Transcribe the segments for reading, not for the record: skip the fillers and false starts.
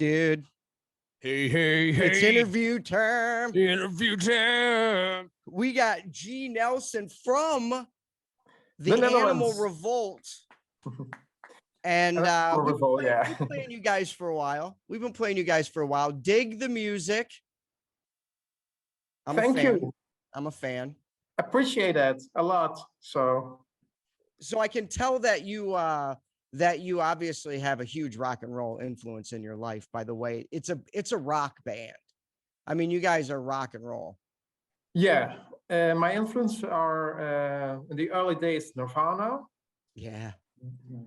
dude? Hey, hey, hey. It's interview time. Interview time. We got G. Nelson from The Animal Netherlands. Revolt. And we've been playing you guys for a while. Dig the music. Thank you. I'm a fan. Appreciate that a lot. So I can tell that you obviously have a huge rock and roll influence in your life. By the way, it's a rock band. I mean, you guys are rock and roll. Yeah, my influence are in the early days Nirvana. Yeah,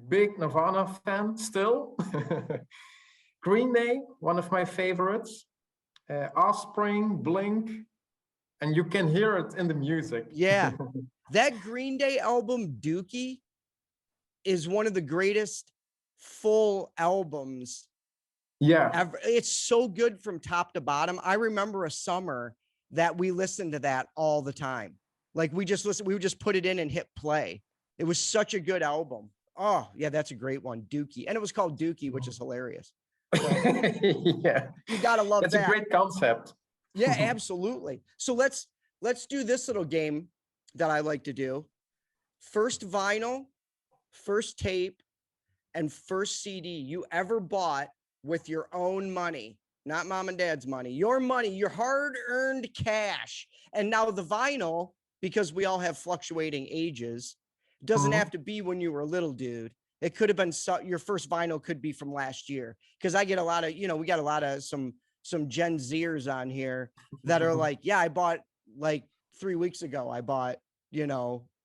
big Nirvana fan still. Green Day, one of my favorites. Offspring, Blink, and you can hear it in the music. Yeah, that Green Day album Dookie is one of the greatest full albums. Yeah, ever. It's so good from top to bottom. I remember a summer that we listened to that all the time. Like we would just put it in and hit play. It was such a good album. Oh yeah, that's a great one, Dookie, and it was called Dookie, which is hilarious. So, yeah, you gotta love that. It's a great concept. Yeah, absolutely. So let's do this little game that I like to do. First vinyl, first tape, and first CD you ever bought with your own money, not mom and dad's money, your money, your hard-earned cash. And now the vinyl, because we all have fluctuating ages, doesn't have to be when you were a little dude. It could have been your first vinyl could be from last year. Because I get a lot of, we got a lot of some Gen Zers on here that are like, yeah, I bought like 3 weeks ago, I bought,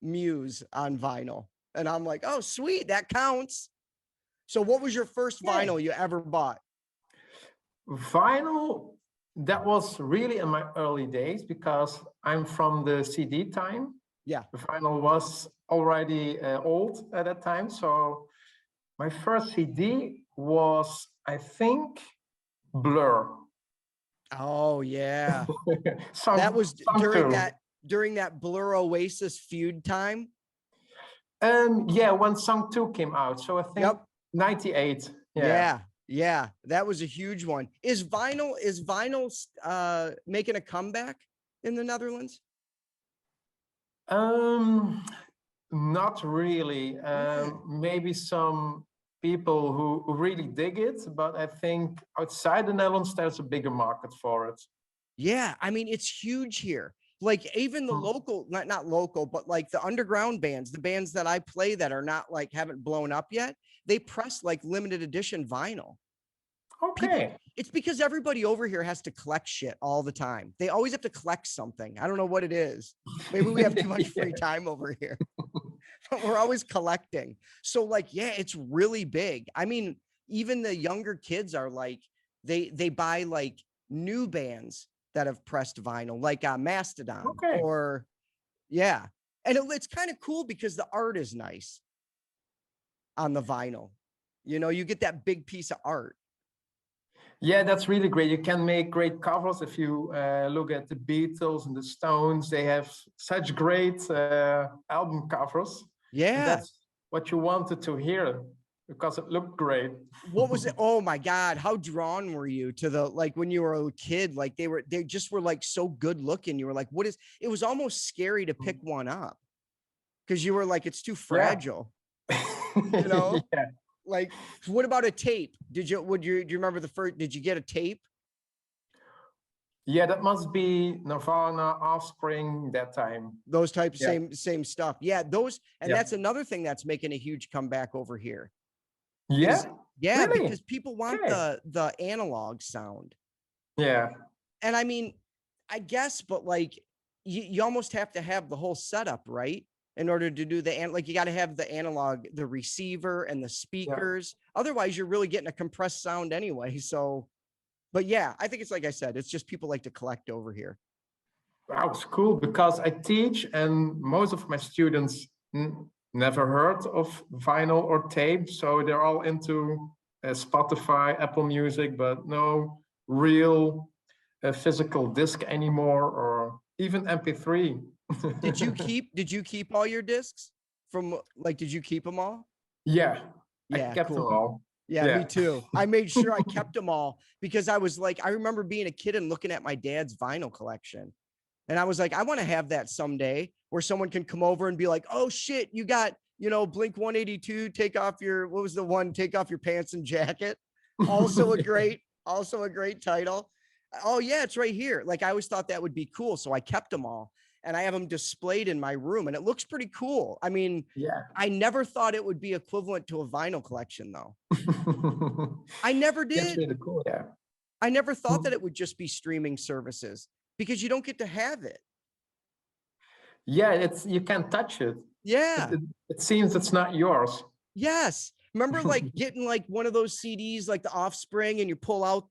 Muse on vinyl. And I'm like, oh, sweet, that counts. So what was your first vinyl you ever bought? Vinyl, that was really in my early days because I'm from the CD time. Yeah. The vinyl was already old at that time. So my first CD was, I think, Blur. Oh, yeah. That was during that Blur Oasis feud time? Yeah, when Song 2 came out. So I think 98. Yeah, that was a huge one. Is vinyl making a comeback in the Netherlands? Not really. Maybe some people who really dig it, but I think outside the Netherlands there's a bigger market for it. Yeah, I mean it's huge here. Like even the local, not local, but like the underground bands, the bands that I play that are not like haven't blown up yet, they press like limited edition vinyl. Okay. It's because everybody over here has to collect shit all the time. They always have to collect something. I don't know what it is. Maybe we have too much free time over here. But we're always collecting. So like, yeah, it's really big. I mean, even the younger kids are like, they buy like new bands that have pressed vinyl, like Mastodon. Okay. Or yeah. And it's kind of cool because the art is nice on the vinyl. You get that big piece of art. Yeah, that's really great. You can make great covers. If you look at the Beatles and the Stones, they have such great album covers. Yeah. And that's what you wanted to hear because it looked great. What was it? Oh my God. How drawn were you to the, like when you were a kid, like they just were like so good looking. You were like, it was almost scary to pick one up because you were like, it's too fragile, Yeah. Like, what about a tape? Do you remember the first, did you get a tape? Yeah, that must be Nirvana, Offspring, that time. Those types, same stuff. Yeah, those, and that's another thing that's making a huge comeback over here. Yeah? Yeah, really? because people want the analog sound. Yeah. And I mean, I guess, but like, you almost have to have the whole setup, right? In order to do like you got to have the analog, the receiver and the speakers. Yeah. Otherwise you're really getting a compressed sound anyway. So, but yeah, I think it's like I said, it's just people like to collect over here. Wow, it's cool because I teach and most of my students never heard of vinyl or tape. So they're all into Spotify, Apple Music, but no real physical disc anymore or even MP3. Did you keep all your discs from like, did you keep them all? Yeah. Yeah. I kept them all. Yeah, Yeah. me too. I made sure I kept them all because I was like, I remember being a kid and looking at my dad's vinyl collection. And I was like, I want to have that someday where someone can come over and be like, oh shit, you got, Blink 182, take off your, what was the one? Take off your pants and jacket. Also also a great title. Oh yeah, it's right here. Like I always thought that would be cool. So I kept them all and I have them displayed in my room and it looks pretty cool. I mean, Yeah. I never thought it would be equivalent to a vinyl collection though. I never That's did. really cool. Yeah. I never thought that it would just be streaming services because you don't get to have it. Yeah, you can't touch it. Yeah. It seems it's not yours. Yes. Remember like getting like one of those CDs like the Offspring and you pull out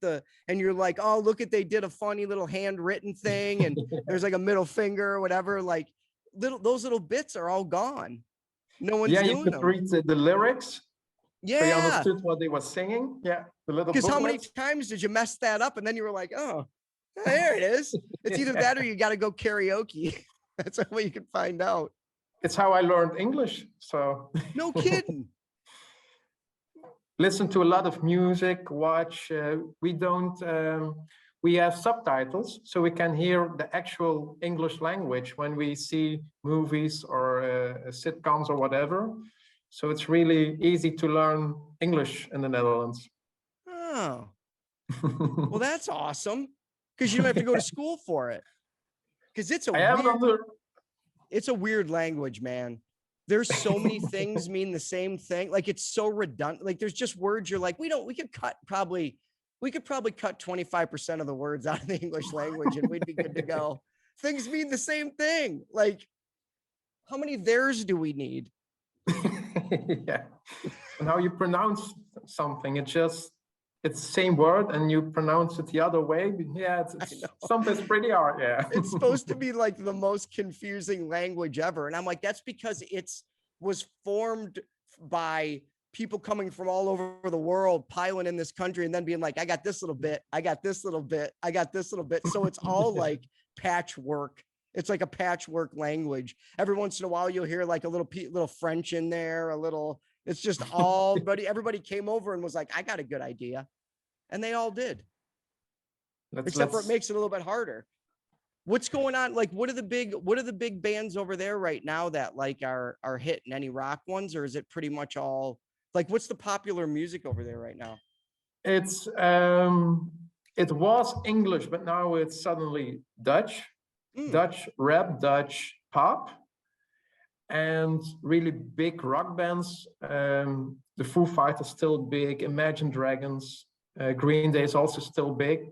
and you're like, oh, look at, they did a funny little handwritten thing and there's like a middle finger or whatever. Like those little bits are all gone. No one's Yeah, you doing could them. read the lyrics. So you Yeah. understood what they were singing. Yeah, the little Because how many booklets. times did you mess that up? And then you were like, oh, there it is. It's either that or you got to go karaoke. That's the way you can find out. It's how I learned English. So No kidding. listen to a lot of music, watch. We have subtitles, so we can hear the actual English language when we see movies or sitcoms or whatever. So it's really easy to learn English in the Netherlands. Oh, well, that's awesome. Because you don't have to go to school for it. Because it's a weird language, man. There's so many things mean the same thing. Like it's so redundant. Like there's just words you're like, we could probably cut 25% of the words out of the English language and we'd be good to go. Things mean the same thing. Like how many theirs do we need? Yeah. And how you pronounce something, it's the same word and you pronounce it the other way. Yeah, it's sometimes pretty hard. Yeah. It's supposed to be like the most confusing language ever. And I'm like, that's because was formed by people coming from all over the world, piling in this country and then being like, I got this little bit, I got this little bit, I got this little bit. So it's all like patchwork. It's like a patchwork language. Every once in a while, you'll hear like a little French in there, it's just everybody came over and was like, I got a good idea. And they all did. Except for it makes it a little bit harder. What's going on? Like, what are the big bands over there right now that like are hitting? Any rock ones, or is it pretty much all like what's the popular music over there right now? It's it was English, but now it's suddenly Dutch. Dutch rap, Dutch pop, and really big rock bands. The Foo Fighters still big, Imagine Dragons, Green Day is also still big,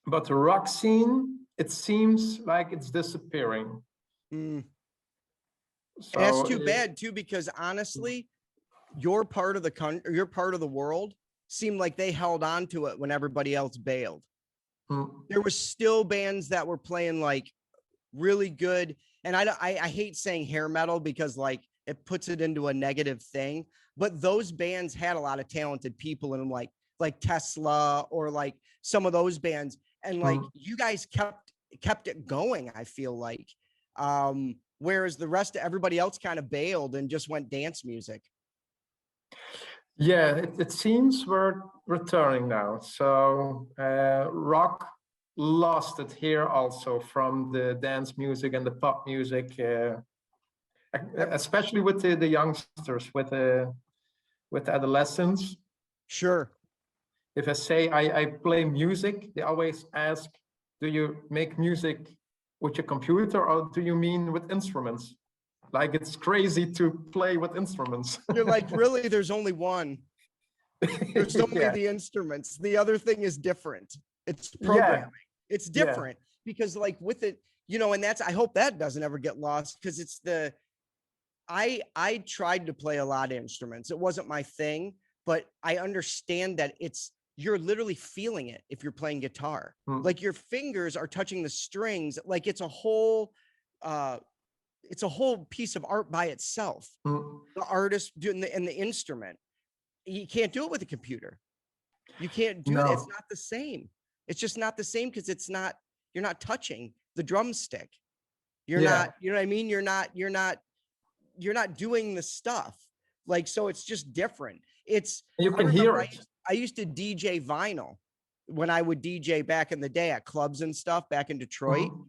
but the rock scene, it seems like it's disappearing. So, that's too bad too, because honestly, your part of the country, your part of the world seemed like they held on to it when everybody else bailed. There was still bands that were playing like really good. And I hate saying hair metal because like it puts it into a negative thing, but those bands had a lot of talented people in them, like Tesla or like some of those bands. And like you guys kept it going, I feel like. Whereas the rest of everybody else kind of bailed and just went dance music. Yeah, it seems we're returning now. So rock lost it here also from the dance music and the pop music, especially with the youngsters, with adolescents. Sure. If I say I play music, they always ask, do you make music with your computer or do you mean with instruments? Like it's crazy to play with instruments. You're like, really? There's only one. There's only the instruments. The other thing is different. It's programming. It's different because like with it, and I hope that doesn't ever get lost because it's I tried to play a lot of instruments. It wasn't my thing, but I understand that you're literally feeling it if you're playing guitar. Like your fingers are touching the strings. Like it's a whole piece of art by itself. The artist doing and the instrument. You can't do it with a computer. You can't do it. It's not the same. It's just not the same because you're not touching the drumstick. You're not, you know what I mean? You're not doing the stuff. Like, so it's just different. it's You I can remember hear I it. I used to DJ vinyl when I would DJ back in the day at clubs and stuff back in Detroit. Mhm.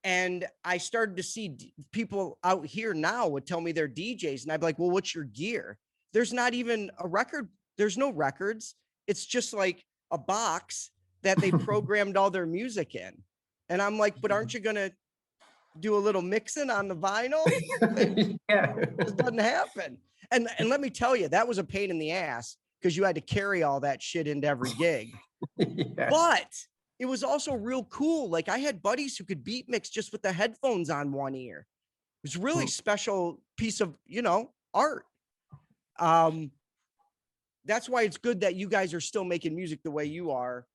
And I started to see people out here now would tell me they're DJs. And I'd be like, well, what's your gear? There's not even a record. There's no records. It's just like a box that they programmed all their music in. And I'm like, but aren't you going to do a little mixing on the vinyl? Yeah. It doesn't happen. And let me tell you, that was a pain in the ass because you had to carry all that shit into every gig. Yeah. But it was also real cool. Like I had buddies who could beat mix just with the headphones on one ear. It was really special piece of, art. That's why it's good that you guys are still making music the way you are.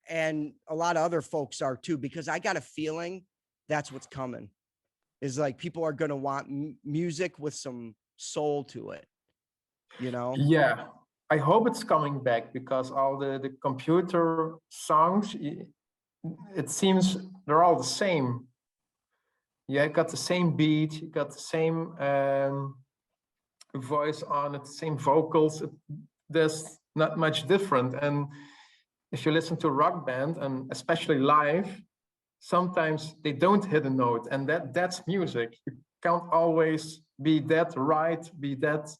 And a lot of other folks are too, because I got a feeling that's what's coming is like people are going to want music with some soul to it, Yeah, I hope it's coming back because all the computer songs, it seems they're all the same. Yeah, got the same beat, you got the same voice on it, same vocals. There's not much different. And if you listen to a rock band, and especially live, sometimes they don't hit a note, and that's music. You can't always be that right, be that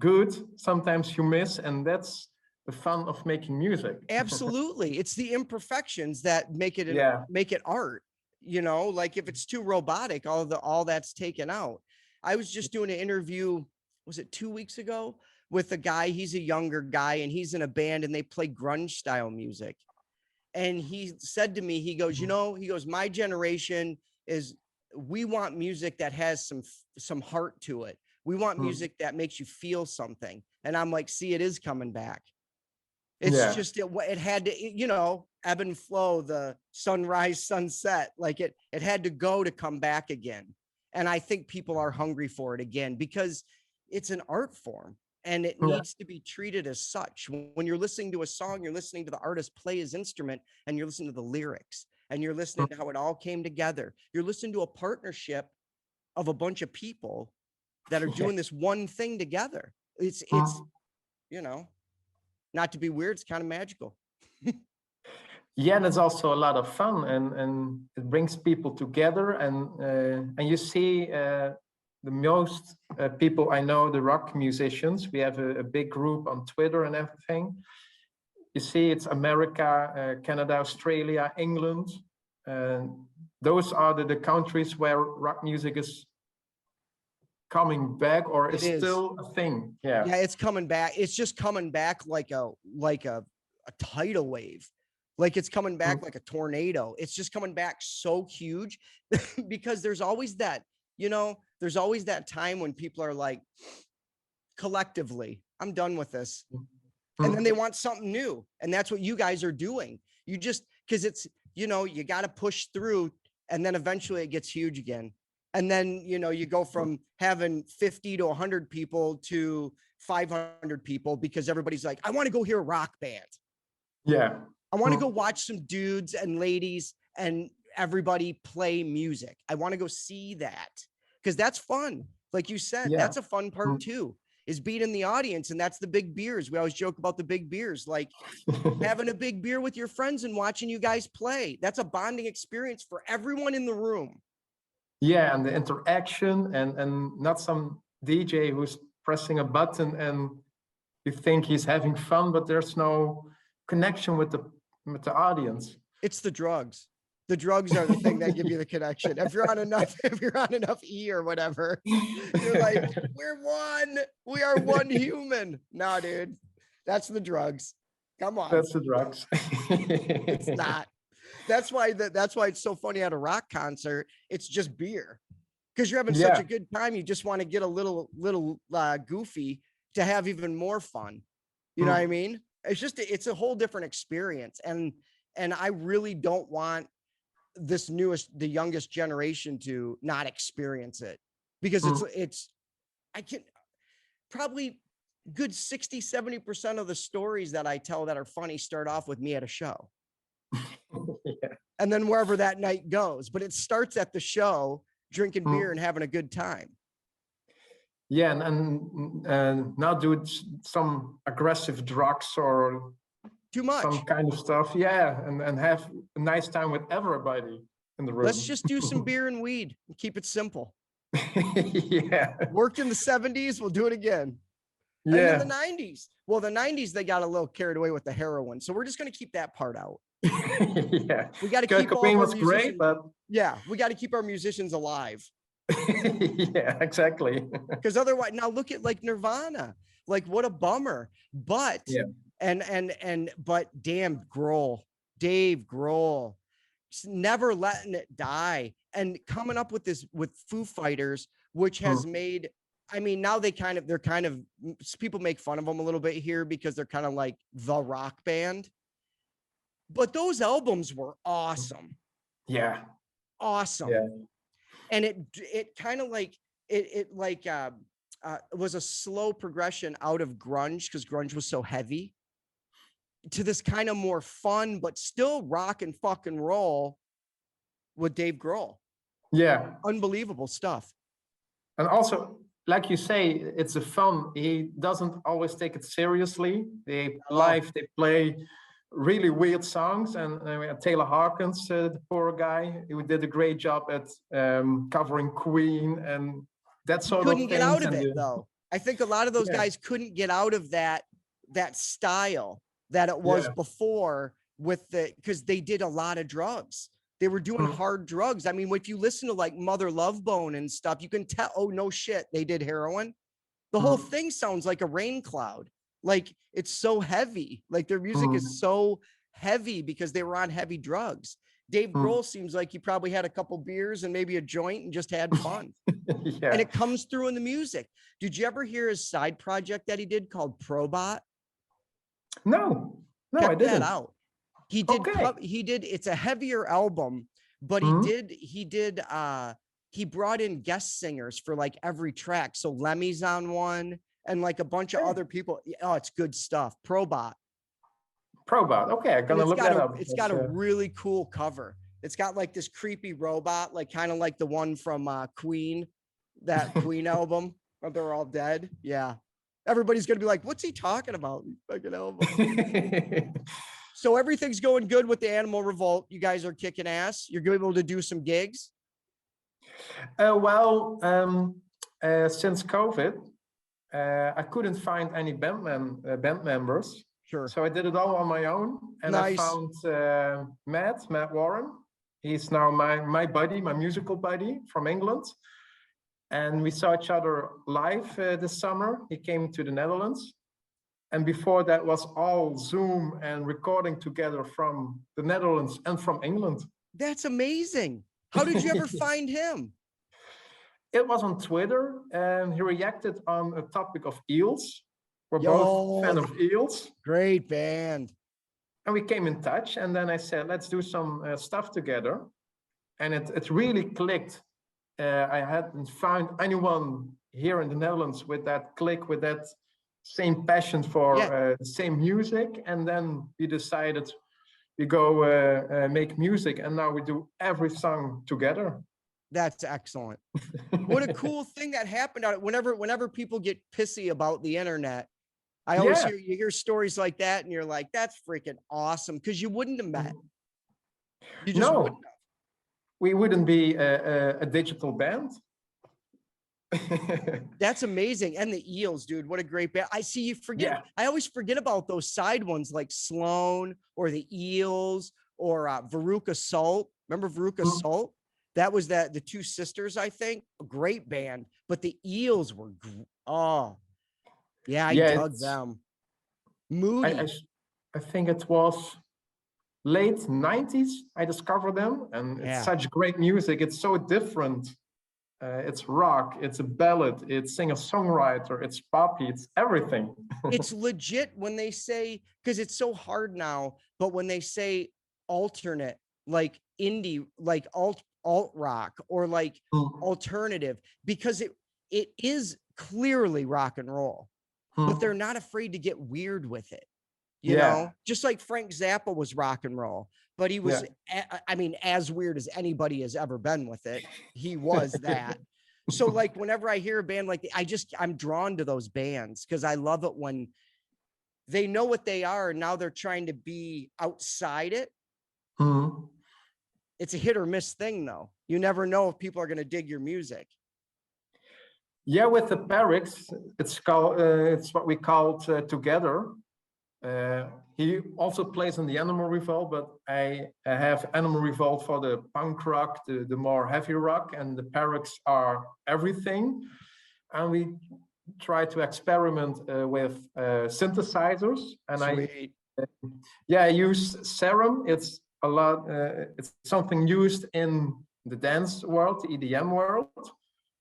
good. Sometimes you miss, and that's the fun of making music. Absolutely. It's the imperfections that make it Yeah. make it art. Like if it's too robotic, all that's taken out. I was just doing an interview, was it 2 weeks ago, with a guy, he's a younger guy and he's in a band and they play grunge style music. And he said to me, he goes, my generation is, we want music that has some heart to it. We want music that makes you feel something. And I'm like, see, it is coming back. It's just it had to, ebb and flow, the sunrise, sunset, like it had to go to come back again. And I think people are hungry for it again because it's an art form and it needs to be treated as such. When you're listening to a song, you're listening to the artist play his instrument and you're listening to the lyrics and you're listening to how it all came together. You're listening to a partnership of a bunch of people that are doing this one thing together. It's not to be weird, it's kind of magical. Yeah, and it's also a lot of fun, and it brings people together, and you see the most people I know, the rock musicians. We have a big group on Twitter and everything. You see, it's America, Canada, Australia, England. Those are the countries where rock music is coming back, or is still a thing. Yeah, it's coming back. It's just coming back like a tidal wave. Like it's coming back like a tornado. It's just coming back so huge because there's always that, there's always that time when people are like, collectively, I'm done with this. And then they want something new. And that's what you guys are doing. You just, because it's, you got to push through and then eventually it gets huge again. And then, you go from having 50 to 100 people to 500 people because everybody's like, I want to go hear a rock band. Yeah. I want to go watch some dudes and ladies and everybody play music. I want to go see that because that's fun. Like you said, that's a fun part too, is being in the audience. And that's the big beers. We always joke about the big beers, like having a big beer with your friends and watching you guys play. That's a bonding experience for everyone in the room. Yeah, and the interaction and not some DJ who's pressing a button and you think he's having fun, but there's no connection with the audience. It's the drugs. The drugs are the thing that give you the connection. If you're on enough E or whatever, you're like, we're one. We are one human. No, dude, that's the drugs. Come on. That's the drugs. It's not. That's why it's so funny at a rock concert. It's just beer because you're having such a good time. You just want to get a little goofy to have even more fun. You know what I mean? It's a whole different experience. And I really don't want the youngest generation to not experience it because I can probably good 60-70% of the stories that I tell that are funny start off with me at a show. And then wherever that night goes, but it starts at the show, drinking beer and having a good time. Yeah, and now do some aggressive drugs or Too much. some kind of stuff. Yeah, and have a nice time with everybody in the room. Let's just do some beer and weed and keep it simple. Yeah. Worked in the 70s, we'll do it again. And in Yeah. the 90s. Well, the 90s, they got a little carried away with the heroin. So we're just going to keep that part out. Yeah. We got to Kurt keep all Cobain of our was great, musicians. but Yeah, we got to keep our musicians alive. yeah, exactly. Because otherwise, now look at like Nirvana. Like, what a bummer. But Yeah. but damn Grohl, Dave Grohl, never letting it die and coming up with this with Foo Fighters, which has made, I mean, now they're kind of, people make fun of them a little bit here because they're kind of like the rock band. But those albums were awesome. Yeah. Awesome. Yeah. And it kind of like, it was a slow progression out of grunge because grunge was so heavy to this kind of more fun, but still rock and fucking roll with Dave Grohl. Yeah. Unbelievable stuff. And also, like you say, it's a fun. He doesn't always take it seriously. They play really weird songs. And Taylor Hawkins, the poor guy, he did a great job at covering Queen and that sort of thing. Couldn't get out of it though. I think a lot of those guys couldn't get out of that style that it was before because they did a lot of drugs. They were doing hard drugs. I mean, if you listen to like Mother Love Bone and stuff, you can tell, oh no shit, they did heroin. The whole thing sounds like a rain cloud. Like it's so heavy. Like their music is so heavy because they were on heavy drugs. Dave Grohl seems like he probably had a couple beers and maybe a joint and just had fun. Yeah. And it comes through in the music. Did you ever hear his side project that he did called Probot? No, Check I didn't. that out. He did, it's a heavier album, but he brought in guest singers for like every track. So Lemmy's on one and like a bunch of other people. Oh, it's good stuff. Probot. Okay, I'm gonna look that up. It's got a really cool cover. It's got like this creepy robot, like kind of like the one from Queen, that Queen album where they're all dead. Yeah. Everybody's gonna be like, what's he talking about? Fucking album. So everything's going good with the Animal Revolt. You guys are kicking ass. You're gonna be able to do some gigs. Since COVID, I couldn't find any band members. Sure. So I did it all on my own, and I found Matt Warren. He's now my buddy, my musical buddy from England, and we saw each other live this summer. He came to the Netherlands. And before that was all Zoom and recording together from the Netherlands and from England. That's amazing. How did you ever find him? It was on Twitter and he reacted on a topic of Eels. We're both fan of Eels. Great band. And we came in touch and then I said, let's do some stuff together. And it really clicked. I hadn't found anyone here in the Netherlands with that click, with that same passion for the same music. And then we decided we go make music and now we do every song together. That's excellent. What a cool thing that happened. Whenever people get pissy about the internet, I always hear stories like that and you're like, that's freaking awesome. Because you wouldn't have met. You just wouldn't have. We wouldn't be a digital band. That's amazing. And the Eels, dude, what a great band. I see you forget. I always forget about those side ones like Sloan or the Eels or Veruca Salt. Remember Veruca Salt? That was the two sisters, I think. A great band. But the Eels were I dug them. Moody. I think it was late 90s I discovered them, and it's such great music. It's so different. It's rock, it's a ballad, it's singer-songwriter, it's poppy, it's everything. It's legit when they say, because it's so hard now, but when they say alternate, like indie, like alt rock or like alternative, because it is clearly rock and roll, but they're not afraid to get weird with it. You know, just like Frank Zappa was rock and roll, but he was, I mean, as weird as anybody has ever been with it. He was that. So like whenever I hear a band like I'm drawn to those bands because I love it when they know what they are and now they're trying to be outside it. Mhm. It's a hit or miss thing though. You never know if people are going to dig your music. Yeah, with the Perix, it's what we called Together. He also plays in the Animal Revolt, but I have Animal Revolt for the punk rock, the more heavy rock, and the Perix are everything. And we try to experiment with synthesizers. And Sweet. I use Serum. It's a lot. It's something used in the dance world, the EDM world,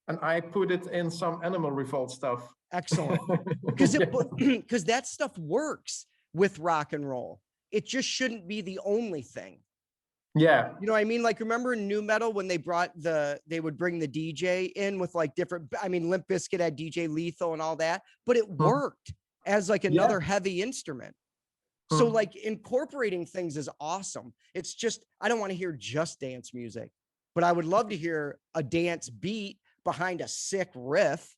and I put it in some Animal Revolt stuff. Excellent. Because that stuff works with rock and roll. It just shouldn't be the only thing. Yeah. You know what I mean? Like, remember in nu metal when they would bring the DJ in with like different, I mean, Limp Bizkit had DJ Lethal and all that, but it worked as like another heavy instrument. So like incorporating things is awesome. It's just, I don't want to hear just dance music, but I would love to hear a dance beat behind a sick riff.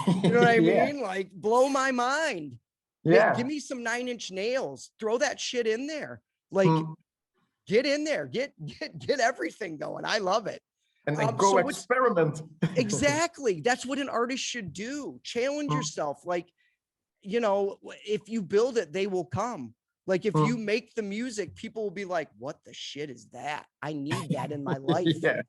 You know what I mean? Like blow my mind. Yeah. Give me some 9 Inch Nails. Throw that shit in there. Like get in there. Get everything going. I love it. And go experiment. Exactly. That's what an artist should do. Challenge yourself. Like, you know, if you build it, they will come. Like if you make the music, people will be like, what the shit is that? I need that in my life. Yeah.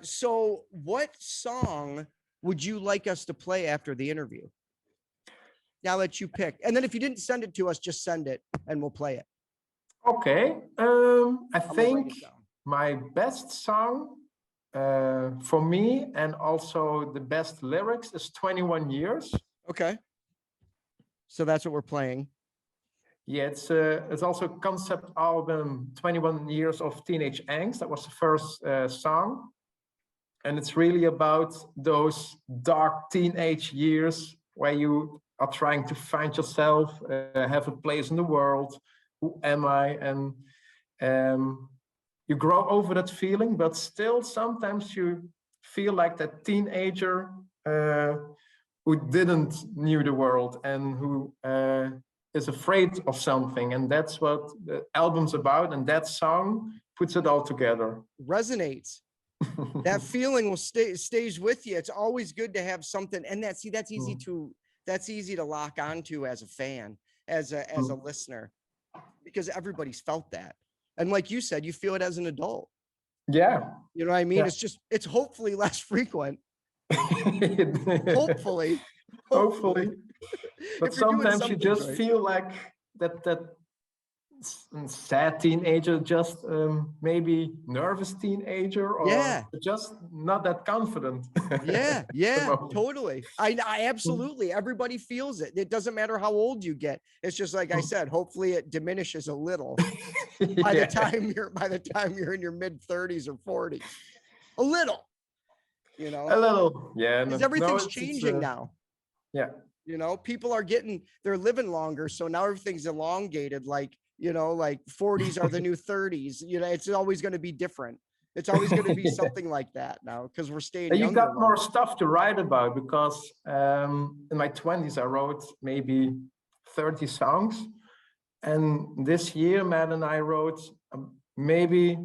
So what song would you like us to play after the interview? Now let you pick. And then if you didn't send it to us, just send it and we'll play it. Okay. I think my best song for me and also the best lyrics is 21 Years. Okay. So that's what we're playing. Yeah, it's also a concept album, 21 Years of Teenage Angst. That was the first song. And it's really about those dark teenage years where you are trying to find yourself, have a place in the world. Who am I? And you grow over that feeling, but still sometimes you feel like that teenager who didn't knew the world and who is afraid of something. And that's what the album's about. And that song puts it all together. Resonates. That feeling will stays with you. It's always good to have something. And that's easy to lock onto as a fan, as a listener, because everybody's felt that. And like you said, you feel it as an adult. Yeah. You know what I mean? Yeah. It's hopefully less frequent. Hopefully. But sometimes you just feel like that sad teenager, just maybe nervous teenager, or just not that confident. Yeah, totally. I absolutely, everybody feels it. It doesn't matter how old you get. It's just like I said, hopefully it diminishes a little by the time you're in your mid 30s or 40s. A little, you know. A little, yeah. Because everything's changing now. Yeah. You know, people are they're living longer, so now everything's elongated. Like, you know, like 40s are the new 30s. You know, it's always going to be different. It's always going to be something like that now because we're staying younger. You got more stuff to write about because in my 20s I wrote maybe 30 songs, and this year Matt and I wrote maybe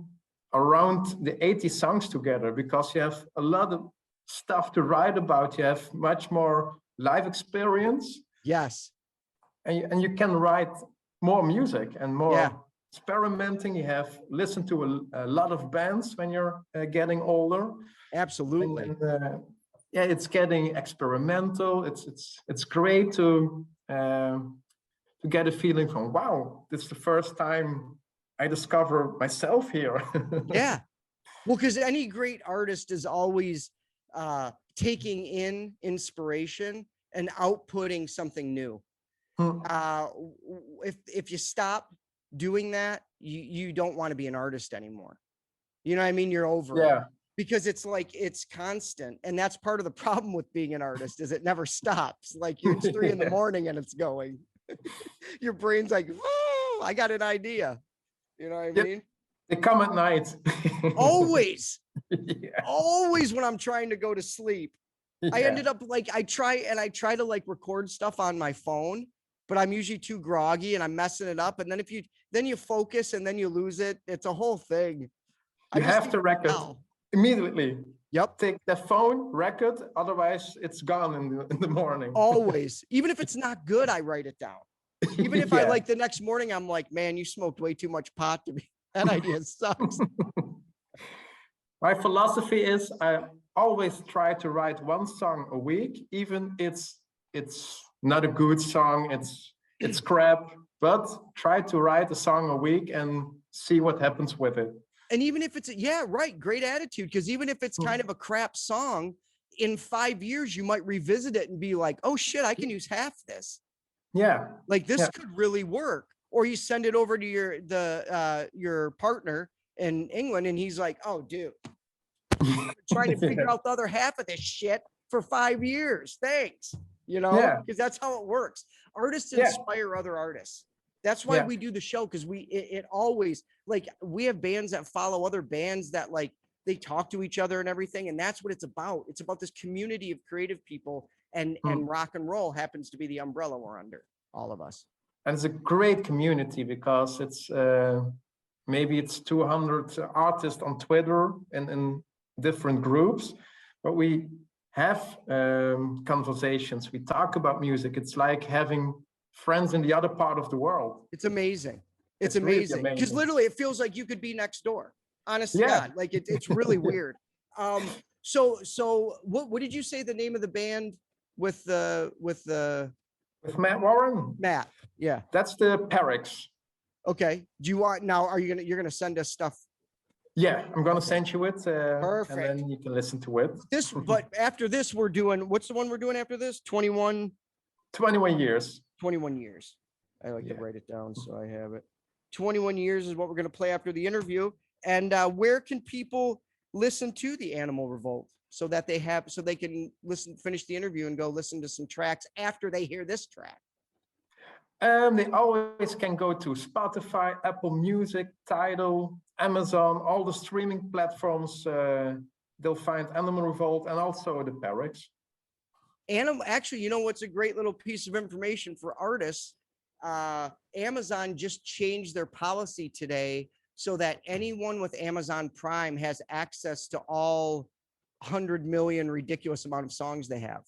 around the 80 songs together because you have a lot of stuff to write about. You have much more live experience. Yes. And you can write more music and more experimenting. You have listened to a lot of bands when you're getting older. Absolutely. And, it's getting experimental. It's great to get a feeling from, wow, this is the first time I discover myself here. Yeah. Well, because any great artist is always taking in inspiration and outputting something new. If you stop doing that, you don't want to be an artist anymore. You know what I mean? You're over it. Because it's like it's constant. And that's part of the problem with being an artist is it never stops. Like it's 3 in the morning and it's going. Your brain's like, oh, I got an idea. You know what I mean? They come at night. Always, Yeah. always when I'm trying to go to sleep. I Yeah. ended up like, I try to like record stuff on my phone, but I'm usually too groggy and I'm messing it up. And then then you focus and then you lose it. It's a whole thing. I You just have need to record now. immediately. Yep. Take the phone, record, otherwise it's gone in the morning. Always. Even if it's not good, I write it down. Even if I Yeah. like the next morning, I'm like, man, you smoked way too much pot to be. That idea sucks. My philosophy is I always try to write one song a week, even it's not a good song, it's crap, but try to write a song a week and see what happens with it. And even if it's, yeah, right. Great attitude. Because even if it's kind of a crap song, in 5 years, you might revisit it and be like, oh shit, I can use half this. Yeah. Like this Yeah. could really work. Or you send it over to your partner in England and he's like, oh dude, trying to figure out the other half of this shit for 5 years. Thanks. You know, Yeah. because that's how it works. Artists Yeah. inspire other artists. That's why Yeah. we do the show, because it always, like, we have bands that follow other bands that like they talk to each other and everything. And that's what it's about. It's about this community of creative people, and rock and roll happens to be the umbrella we're under, all of us. And it's a great community because it's maybe it's 200 artists on Twitter and in different groups, but we have conversations. We talk about music. It's like having friends in the other part of the world. It's amazing. It's It's really amazing. Because amazing. literally it feels like you could be next door. Honest to Yeah. God. Like it's really weird. So what did you say the name of the band with the With Matt Warren, Matt? Yeah. that's the Perix. Okay. Do you want now? You're gonna send us stuff? Yeah, I'm gonna send you it, Perfect. and then you can listen to it. This, but after this, we're doing, what's the one we're doing after this? 21 years. 21 years. I like to Yeah. write it down so I have it. 21 years is what we're going to play after the interview. And where can people listen to the Animal Revolt so that they can finish the interview and go listen to some tracks after they hear this track? They always can go to Spotify, Apple Music, Tidal, Amazon, all the streaming platforms. They'll find Animal Revolt and also the Perix. Actually, you know what's a great little piece of information for artists? Amazon just changed their policy today so that anyone with Amazon Prime has access to all 100 million ridiculous amount of songs they have.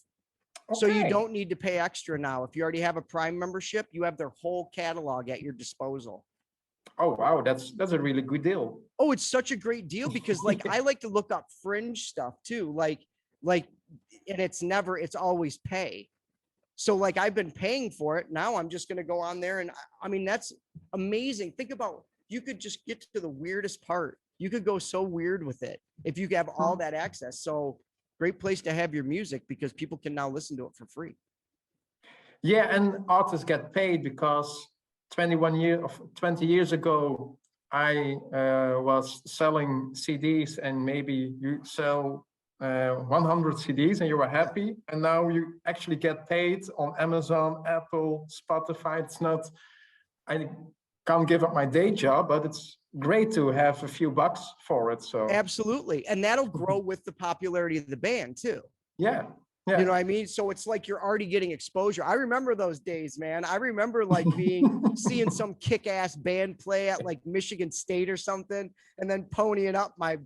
So you Okay. don't need to pay extra now. If you already have a Prime membership, you have their whole catalog at your disposal. Oh wow, that's a really good deal. Oh, it's such a great deal because like I like to look up fringe stuff too. Like, and it's always pay. So like I've been paying for it. Now I'm just going to go on there. And I mean, that's amazing. Think about, you could just get to the weirdest part. You could go so weird with it if you have all that access. So great place to have your music because people can now listen to it for free. Yeah, and artists get paid because 20 years ago, I was selling CDs, and maybe you sell 100 CDs and you were happy. And now you actually get paid on Amazon, Apple, Spotify. It's not, I can't give up my day job, but it's great to have a few bucks for it. So Absolutely. And that'll grow with the popularity of the band too. yeah. Yeah. You know what I mean? So it's like you're already getting exposure. I remember those days, man. I remember like seeing some kick-ass band play at like Michigan State or something, and then ponying up my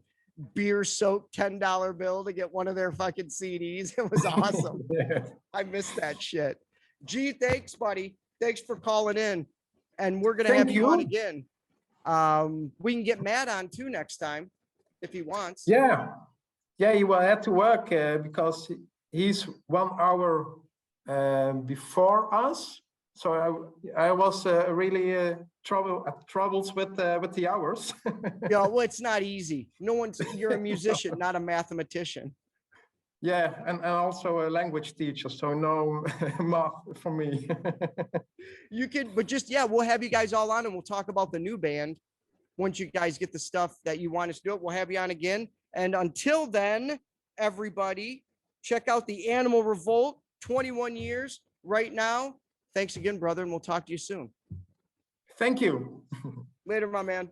beer-soaked $10 bill to get one of their fucking CDs. It was awesome. Yeah. I missed that shit. Gee, thanks, buddy. Thanks for calling in. And we're gonna have Thank you on you. again. We can get Matt on too next time if he wants. Yeah. Yeah, he will have to work because he's 1 hour before us. So I was really troubles with the hours. Yeah, well, it's not easy. You're a musician, not a mathematician. Yeah, and also a language teacher, so no math for me. You can, but just, yeah, we'll have you guys all on and we'll talk about the new band. Once you guys get the stuff that you want us to do it, we'll have you on again. And until then, everybody, check out the Animal Revolt, 21 years right now. Thanks again, brother, and we'll talk to you soon. Thank you. Later, my man.